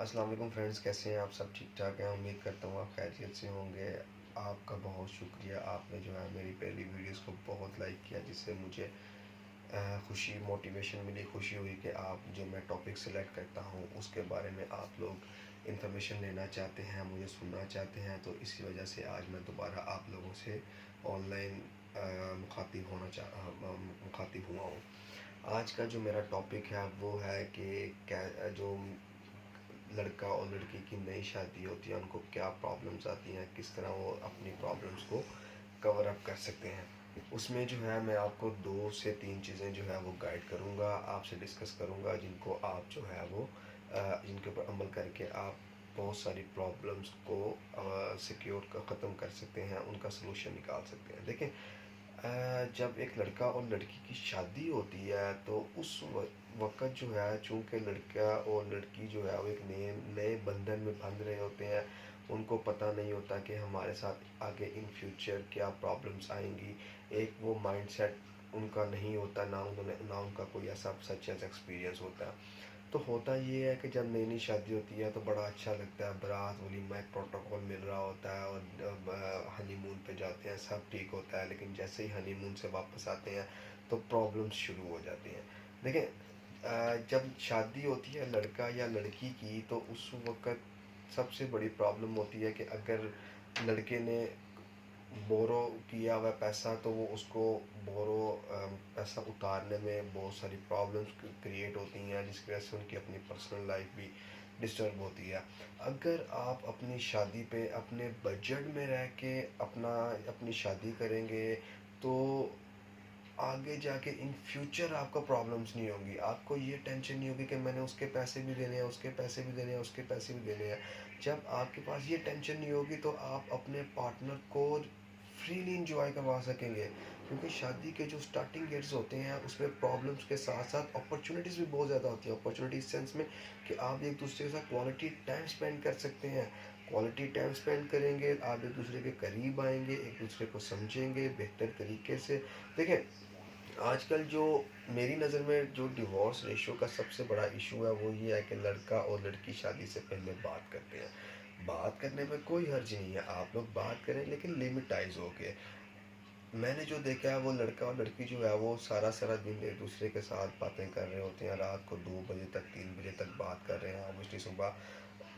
अस्सलाम वालेकुम फ्रेंड्स, कैसे हैं आप? सब ठीक ठाक हैं? उम्मीद करता हूँ आप खैरियत से होंगे। आपका बहुत शुक्रिया, आपने जो है मेरी पहली वीडियोस को बहुत लाइक किया, जिससे मुझे खुशी, मोटिवेशन मिली, खुशी हुई कि आप जो मैं टॉपिक सेलेक्ट करता हूँ उसके बारे में आप लोग इन्फॉर्मेशन लेना चाहते हैं, मुझे सुनना चाहते हैं। तो इसी वजह से आज मैं दोबारा आप लोगों से ऑनलाइन मुखातिब हुआ हूँ। आज का जो मेरा टॉपिक है वो है कि क्या जो लड़का और लड़की की नई शादी होती है उनको क्या प्रॉब्लम्स आती हैं, किस तरह वो अपनी प्रॉब्लम्स को कवर अप कर सकते हैं। उसमें जो है मैं आपको 2 से 3 चीज़ें जो है वो गाइड करूँगा, आपसे डिस्कस करूँगा, जिनको आप जो है वो जिनके ऊपर अमल करके आप बहुत सारी प्रॉब्लम्स को सिक्योर ख़त्म कर सकते हैं, उनका सलूशन निकाल सकते हैं। देखें, जब एक लड़का और लड़की की शादी होती है तो उस वक़्त जो है, चूँकि लड़का और लड़की जो है वो एक नए नए बंधन में बंध रहे होते हैं। उनको पता नहीं होता कि हमारे साथ आगे इन फ्यूचर क्या प्रॉब्लम्स आएंगी। एक वो माइंडसेट उनका नहीं होता, ना उनका कोई ऐसा सच एज एक्सपीरियंस होता है। तो होता ये है कि जब नई नई शादी होती है तो बड़ा अच्छा लगता है, बारात वलीमा एक प्रोटोकॉल मिल रहा होता है और हनीमून पे जाते हैं, सब ठीक होता है। लेकिन जैसे ही हनीमून से वापस आते हैं तो प्रॉब्लम्स शुरू हो जाती हैं। देखें, जब शादी होती है लड़का या लड़की की तो उस वक़्त सबसे बड़ी प्रॉब्लम होती है कि अगर लड़के ने बोरो किया हुआ पैसा तो वो उसको बोरो पैसा उतारने में बहुत सारी प्रॉब्लम्स क्रिएट होती हैं, जिसकी वजह से उनकी अपनी पर्सनल लाइफ भी डिस्टर्ब होती है। अगर आप अपनी शादी पे अपने बजट में रह के अपनी शादी करेंगे तो आगे जाके इन फ्यूचर आपको प्रॉब्लम्स नहीं होंगी। आपको ये टेंशन नहीं होगी कि मैंने उसके पैसे भी देने हैं, उसके पैसे भी देने हैं, उसके पैसे भी देने हैं। जब आपके पास ये टेंशन नहीं होगी तो आप अपने पार्टनर को फ्रीली इंजॉय करवा सकेंगे, क्योंकि शादी के जो स्टार्टिंग ईयर्स होते हैं उसमें प्रॉब्लम्स के साथ साथ अपॉर्चुनिटीज़ भी बहुत ज़्यादा होती है। अपॉर्चुनिटी सेंस में कि आप एक दूसरे के साथ क्वालिटी टाइम स्पेंड कर सकते हैं। क्वालिटी टाइम स्पेंड करेंगे, आप एक दूसरे के करीब आएंगे, एक दूसरे को समझेंगे बेहतर तरीके से। देखें, आजकल जो मेरी नज़र में जो डिवोर्स रेशियो का सबसे बड़ा इशू है वो ये है कि लड़का और लड़की शादी से पहले बात करते हैं। बात करने में कोई हर्ज नहीं है, आप लोग बात करें लेकिन लिमिटाइज हो के। मैंने जो देखा है वो लड़का और लड़की जो है वो सारा सारा दिन एक दूसरे के साथ बातें कर रहे होते हैं, रात को 2 बजे तक 3 बजे तक बात कर रहे हैं। ऑब्वियसली सुबह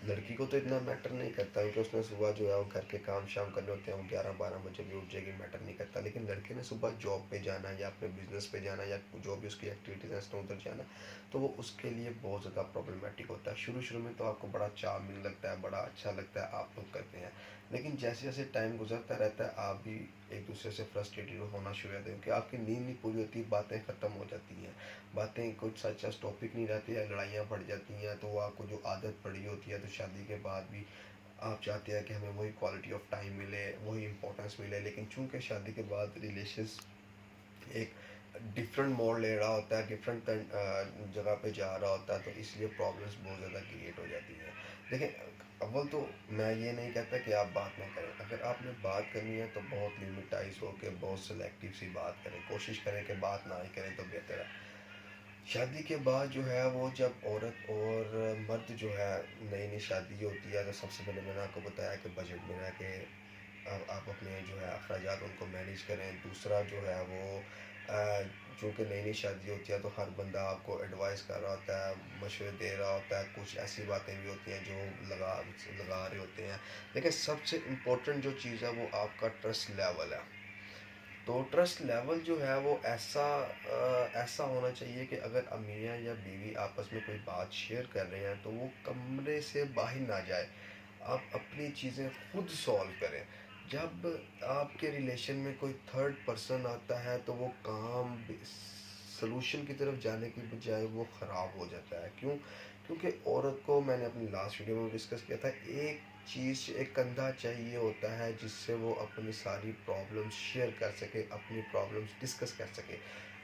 लड़की को तो इतना मैटर नहीं करता, क्योंकि उसने सुबह जो है वो घर के काम शाम करने होते हैं, वो 11-12 बजे भी उठ जाएगी, मैटर नहीं करता। लेकिन लड़के ने सुबह जॉब पे जाना या अपने बिजनेस पे जाना या जो भी उसकी एक्टिविटीज़ हैं उसने उधर जाना, तो वो उसके लिए बहुत ज़्यादा प्रॉब्लमेटिक होता है। शुरू शुरू में तो आपको बड़ा चार्मिंग लगता है, बड़ा अच्छा लगता है, आप लोग करते हैं। लेकिन जैसे जैसे टाइम गुजरता रहता है आप भी एक दूसरे से फ्रस्ट्रेटेड होना शुरू हो जाते हैं, क्योंकि आपकी नींद नहीं पूरी होती, बातें ख़त्म हो जाती हैं, बातें कुछ सच सच टॉपिक नहीं रहती है, लड़ाइयाँ बढ़ जाती हैं। तो आपको जो आदत पड़ी होती है तो शादी के बाद भी आप चाहते हैं कि हमें वही क्वालिटी ऑफ टाइम मिले, वही इंपॉर्टेंस मिले। लेकिन चूंकि शादी के बाद रिलेशंस एक डिफरेंट मोड़ ले रहा होता है, डिफरेंट जगह पे जा रहा होता है, तो इसलिए प्रॉब्लम्स बहुत ज़्यादा क्रिएट हो जाती हैं। देखिए, अव्वल तो मैं ये नहीं कहता कि आप बात ना करें। अगर आपने बात करनी है तो बहुत लिमिटाइज हो के बहुत सेलेक्टिव सी बात करें, कोशिश करें कि बात ना ही करें तो बेहतर है। शादी के बाद जो है वो जब औरत और मर्द जो है नई नई शादी होती है तो सबसे पहले मैंने आपको बताया कि बजट में रह के आप अपने जो है अखराजात उनको मैनेज करें। दूसरा जो है वो चूँकि नई नई शादी होती है तो हर बंदा आपको एडवाइस कर रहा होता है, मशवरे दे रहा होता है, कुछ ऐसी बातें भी होती हैं जो लगा लगा रहे होते हैं। लेकिन सबसे इम्पोर्टेंट जो चीज़ है वो आपका ट्रस्ट लेवल है। तो ट्रस्ट लेवल जो है वो ऐसा होना चाहिए कि अगर मियाँ या बीवी आपस में कोई बात शेयर कर रहे हैं तो वो कमरे से बाहर ना जाए, आप अपनी चीज़ें खुद सॉल्व करें। जब आपके रिलेशन में कोई थर्ड पर्सन आता है तो वो काम सलूशन की तरफ जाने की बजाय वो ख़राब हो जाता है। क्यों? क्योंकि औरत को, मैंने अपनी लास्ट वीडियो में डिस्कस किया था, एक चीज़, एक कंधा चाहिए होता है जिससे वो अपनी सारी प्रॉब्लम्स शेयर कर सके, अपनी प्रॉब्लम्स डिस्कस कर सके।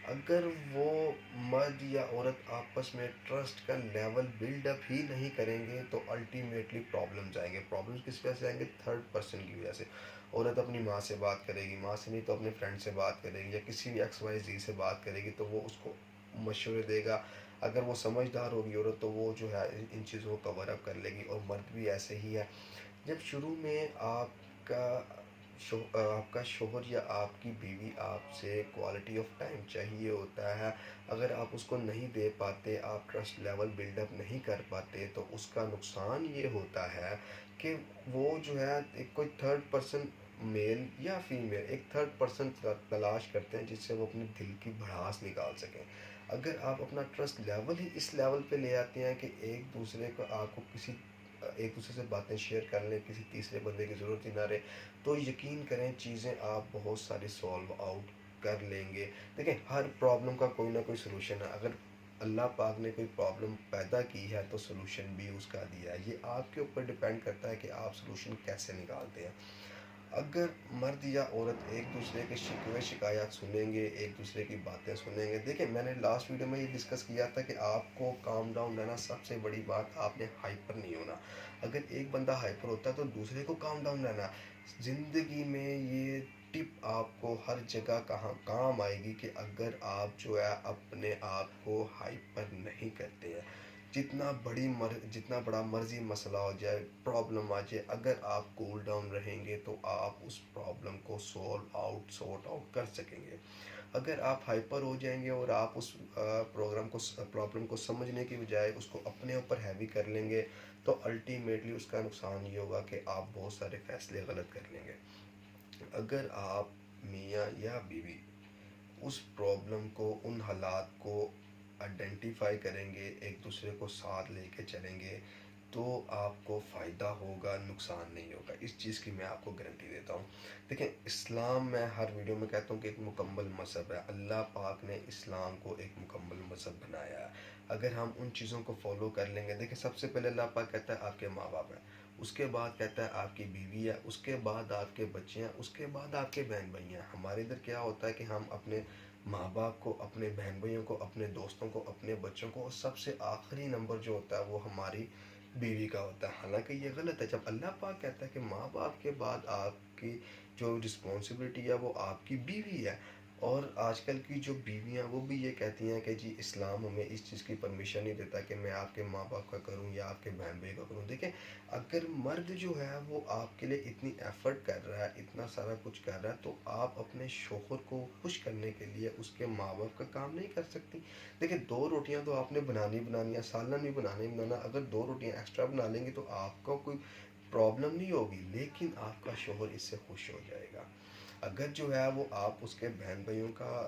अगर वो मर्द या औरत आपस में ट्रस्ट का लेवल बिल्डअप ही नहीं करेंगे तो अल्टीमेटली प्रॉब्लम्स आएंगे। प्रॉब्लम्स किस वजह से आएंगे? थर्ड पर्सन की वजह से। औरत अपनी माँ से बात करेगी, माँ से नहीं तो अपने फ्रेंड से बात करेगी, या किसी भी XYZ से बात करेगी तो वो उसको मशवरे देगा, اگر وہ سمجھدار ہوگی عورت تو وہ جو ہے ان چیزوں کو کور اپ کر لے گی، اور مرد بھی ایسے ہی ہے۔ جب شروع میں کا آپ کا شوہر یا آپ کی بیوی آپ سے کوالٹی آف ٹائم چاہیے ہوتا ہے، اگر آپ اس کو نہیں دے پاتے، آپ ٹرسٹ لیول بلڈ اپ نہیں کر پاتے، تو اس کا نقصان یہ ہوتا ہے کہ وہ جو ہے ایک کوئی تھرڈ پرسن، میل یا فیمیل، ایک تھرڈ پرسن تلاش کرتے ہیں جس سے وہ اپنے دل کی بھڑاس نکال سکیں۔ اگر آپ اپنا ٹرسٹ لیول ہی اس لیول پہ لے آتے ہیں کہ ایک دوسرے کو آپ کو کسی ایک دوسرے سے باتیں شیئر کر لیں، کسی تیسرے بندے کی ضرورت ہی نہ رہے، تو یقین کریں چیزیں آپ بہت ساری سولو آؤٹ کر لیں گے۔ دیکھیں ہر پرابلم کا کوئی نہ کوئی سلوشن ہے، اگر اللہ پاک نے کوئی پرابلم پیدا کی ہے تو سلوشن بھی اس کا دیا ہے، یہ آپ کے اوپر ڈپینڈ کرتا ہے کہ آپ سلوشن کیسے نکالتے ہیں۔ اگر مرد یا عورت ایک دوسرے کے شکوے شکایات سنیں گے، ایک دوسرے کی باتیں سنیں گے، دیکھیں میں نے لاسٹ ویڈیو میں یہ ڈسکس کیا تھا کہ آپ کو کام ڈاؤن رہنا، سب سے بڑی بات آپ نے ہائپر نہیں ہونا۔ اگر ایک بندہ ہائپر ہوتا ہے تو دوسرے کو کام ڈاؤن رہنا۔ زندگی میں یہ ٹپ آپ کو ہر جگہ کہاں کام آئے گی کہ اگر آپ جو ہے اپنے آپ کو ہائپر نہیں کرتے ہیں، جتنا بڑا مرضی مسئلہ ہو جائے، پرابلم آ جائے، اگر آپ کول ڈاؤن رہیں گے تو آپ اس پرابلم کو سورٹ آؤٹ کر سکیں گے۔ اگر آپ ہائپر ہو جائیں گے اور آپ اس پرابلم کو سمجھنے کی بجائے اس کو اپنے اوپر ہیوی کر لیں گے، تو الٹیمیٹلی اس کا نقصان یہ ہوگا کہ آپ بہت سارے فیصلے غلط کر لیں گے۔ اگر آپ میاں یا بیوی اس پرابلم کو، ان حالات کو آئیڈینٹیفائی کریں گے، ایک دوسرے کو ساتھ لے کے چلیں گے، تو آپ کو فائدہ ہوگا، نقصان نہیں ہوگا، اس چیز کی میں آپ کو گارنٹی دیتا ہوں۔ دیکھیں اسلام، میں ہر ویڈیو میں کہتا ہوں کہ ایک مکمل مذہب ہے، اللہ پاک نے اسلام کو ایک مکمل مذہب بنایا ہے۔ اگر ہم ان چیزوں کو فالو کر لیں گے، دیکھیں سب سے پہلے اللہ پاک کہتا ہے آپ کے ماں باپ ہیں، اس کے بعد کہتا ہے آپ کی بیوی ہے، اس کے بعد آپ کے بچے ہیں، اس کے بعد آپ کے بہن بھائی ہیں۔ ہمارے ادھر کیا ہوتا ہے کہ ہم اپنے ماں باپ کو، اپنے بہن بھائیوں کو، اپنے دوستوں کو، اپنے بچوں کو، اور سب سے آخری نمبر جو ہوتا ہے وہ ہماری بیوی کا ہوتا ہے، حالانکہ یہ غلط ہے۔ جب اللہ پاک کہتا ہے کہ ماں باپ کے بعد آپ کی جو رسپانسبلٹی ہے وہ آپ کی بیوی ہے، اور آج کل کی جو بیویاں وہ بھی یہ کہتی ہیں کہ جی اسلام ہمیں اس چیز کی پرمیشن نہیں دیتا کہ میں آپ کے ماں باپ کا کروں یا آپ کے بہن بھائی کا کروں۔ دیکھیں اگر مرد جو ہے وہ آپ کے لیے اتنی ایفرٹ کر رہا ہے، اتنا سارا کچھ کر رہا ہے، تو آپ اپنے شوہر کو خوش کرنے کے لیے اس کے ماں باپ کا کام نہیں کر سکتی؟ دیکھیں دو روٹیاں تو آپ نے بنانی ہے، سالن بھی بنانا، اگر دو روٹیاں ایکسٹرا بنا لیں گے تو آپ کا کوئی پرابلم نہیں ہوگی، لیکن آپ کا شوہر اس سے خوش ہو جائے گا۔ اگر جو ہے وہ آپ اس کے بہن بھائیوں کا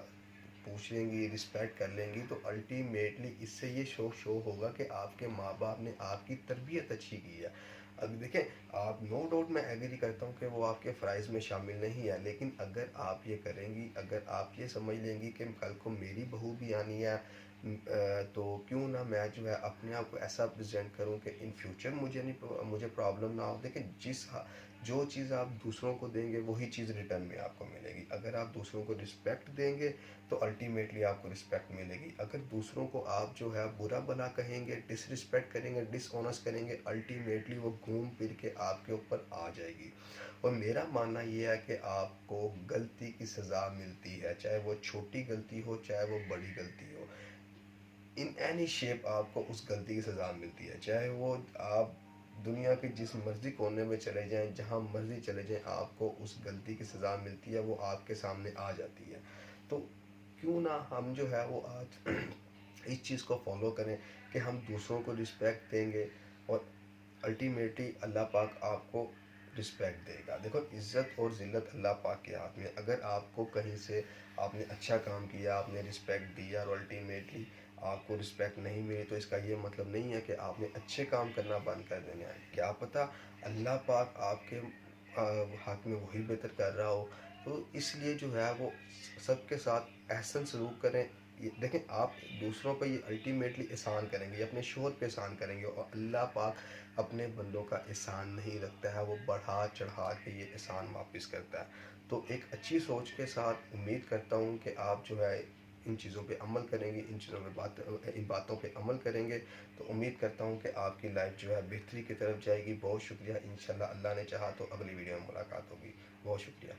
پوچھ لیں گی، رسپیکٹ کر لیں گی، تو الٹیمیٹلی اس سے یہ شو ہوگا کہ آپ کے ماں باپ نے آپ کی تربیت اچھی کی ہے۔ اب دیکھیں آپ، نو ڈاؤٹ میں ایگری کرتا ہوں کہ وہ آپ کے فرائض میں شامل نہیں ہے، لیکن اگر آپ یہ کریں گی، اگر آپ یہ سمجھ لیں گی کہ کل کو میری بہو بھی آنی ہے، تو کیوں نہ میں جو ہے اپنے آپ کو ایسا پریزنٹ کروں کہ ان فیوچر مجھے پرابلم نہ ہو۔ دیکھیں جو چیز آپ دوسروں کو دیں گے وہی چیز ریٹرن میں آپ کو ملے گی۔ اگر آپ دوسروں کو رسپیکٹ دیں گے تو الٹیمیٹلی آپ کو رسپیکٹ ملے گی۔ اگر دوسروں کو آپ جو ہے برا بلا کہیں گے، ڈس رسپیکٹ کریں گے، ڈس آنرس کریں گے، الٹیمیٹلی وہ گھوم پھر کے آپ کے اوپر آ جائے گی۔ اور میرا ماننا یہ ہے کہ آپ کو غلطی کی سزا ملتی ہے، چاہے وہ چھوٹی غلطی ہو چاہے وہ بڑی غلطی ہو، ان اینی شیپ آپ کو اس غلطی کی سزا ملتی ہے، چاہے وہ آپ دنیا کے جس مرضی کونے میں چلے جائیں، جہاں مرضی چلے جائیں، آپ کو اس غلطی کی سزا ملتی ہے، وہ آپ کے سامنے آ جاتی ہے۔ تو کیوں نہ ہم جو ہے وہ آج اس چیز کو فالو کریں کہ ہم دوسروں کو رسپیکٹ دیں گے، اور الٹیمیٹلی اللہ پاک آپ کو رسپیکٹ دے گا۔ دیکھو عزت اور ذلت اللہ پاک کے ہاتھ میں، اگر آپ کو کہیں سے آپ نے اچھا کام کیا، آپ نے رسپیکٹ دیا، اور الٹیمیٹلی آپ کو رسپیکٹ نہیں ملی، تو اس کا یہ مطلب نہیں ہے کہ آپ نے اچھے کام کرنا بند کر دینا ہے، کیا پتہ اللہ پاک آپ کے حق میں وہی بہتر کر رہا ہو۔ تو اس لیے جو ہے وہ سب کے ساتھ احسن سلوک کریں۔ دیکھیں آپ دوسروں پہ یہ الٹیمیٹلی احسان کریں گے، اپنے شوہر پہ احسان کریں گے، اور اللہ پاک اپنے بندوں کا احسان نہیں رکھتا ہے، وہ بڑھا چڑھا کے یہ احسان واپس کرتا ہے۔ تو ایک اچھی سوچ کے ساتھ امید کرتا ہوں کہ آپ جو ہے ان چیزوں پہ عمل کریں گے، ان باتوں پہ عمل کریں گے، تو امید کرتا ہوں کہ آپ کی لائف جو ہے بہتری کی طرف جائے گی۔ بہت شکریہ، انشاءاللہ اللہ نے چاہا تو اگلی ویڈیو میں ملاقات ہوگی۔ بہت شکریہ۔